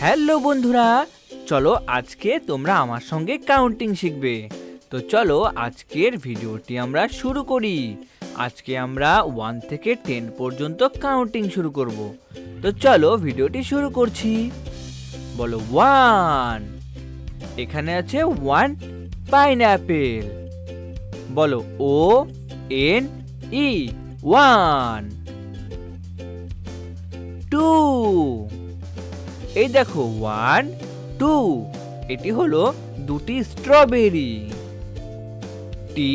Hello বন্ধুরা, চলো আজকে তোমরা আমার সঙ্গে কাউন্টিং শিখবে। তো চলো আজকের ভিডিওটি আমরা শুরু করি। আজকে আমরা 1 থেকে 10 পর্যন্ত কাউন্টিং শুরু করব। তো চলো ভিডিওটি শুরু করছি। বলো 1। এখানে আছে 1 পাইনঅ্যাপেল। বলো ও এন ই 1। 2। এই দেখো 1 2, এটি হলো দুটি স্ট্রবেরি। T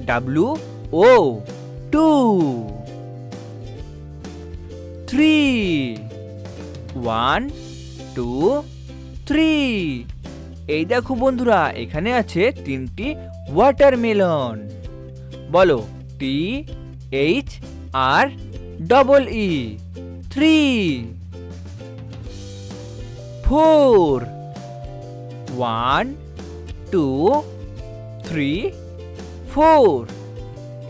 W O 2। 3 1 2 3। এই দেখো বন্ধুরা, এখানে আছে তিনটি ওয়াটারমেলন। বলো T H R double E 3। 4 1 2 3 4।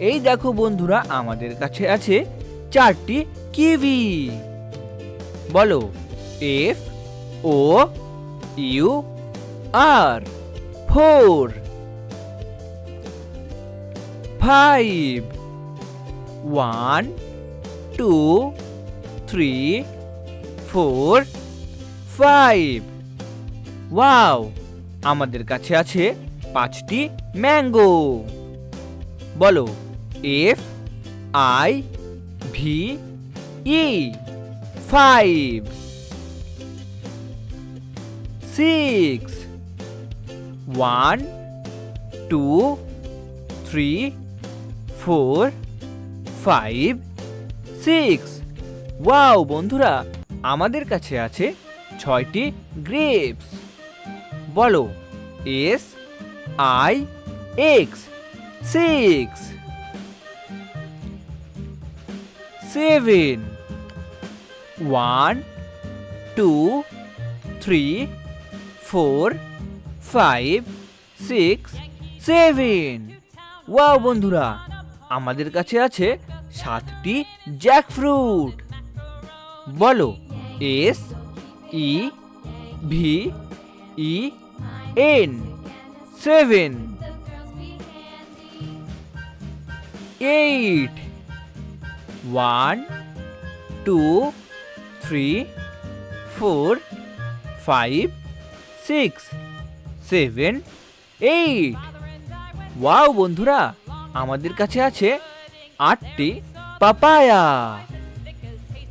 এই দেখো বন্ধুরা, আমাদের কাছে আছে চারটি কিউই। বলো F O U R 4। 5 1 2 3 4 5। Wow, আমাদের কাছে আছে 5টি ম্যাঙ্গো। বলো F I V E 5। 6 1 2 3 4 5 6। Wow বন্ধুরা, আমাদের কাছে আছে 6টি গ্রেপস। বলো এস আই এক্স 6। 7 1 2 3 4 5 6 7। ওয়াও বন্ধুরা, আমাদের কাছে আছে 7টি জ্যাকফ্রুট। বলো S E V E N 7। 8 1 2 3 4 5 6 7 8। Wow বন্ধুরা, আমাদের কাছে আছে 8টি পাপায়া।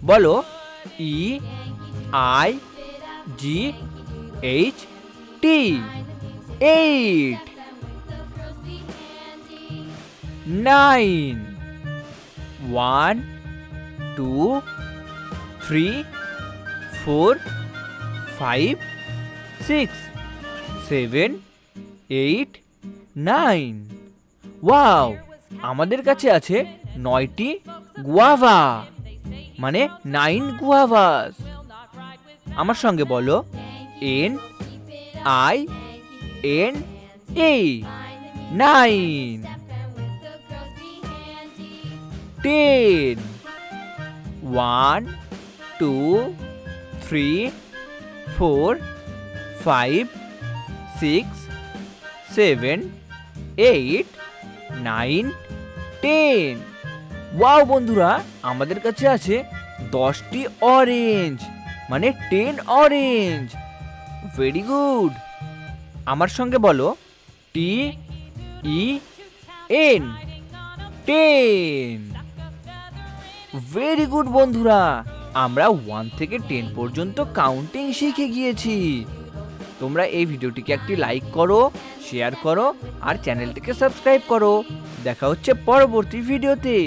বলো E I G H T 8। 9 1 2 3 4 5 6 7 8 9। Wow, আমাদের কাছে আছে 9টি গুয়াভা, মানে 9 গুয়াভাস। আমার সঙ্গে বলো N I N A 9। 10 1 2 3 4 5 6 7 8 9 10। Wow বন্ধুরা, আমাদের কাছে আছে 10টি অরেঞ্জ, মানে 10 অরেঞ্জ। Very good. আমার সঙ্গে বলো টি ই এন 10। ভেরি গুড বন্ধুরা, আমরা 1 থেকে 10 পর্যন্ত কাউন্টিং শিখে গিয়েছি। তোমরা এই ভিডিওটিকে একটি লাইক করো, শেয়ার করো আর চ্যানেলটিকে সাবস্ক্রাইব করো। দেখা হচ্ছে পরবর্তী ভিডিওতে।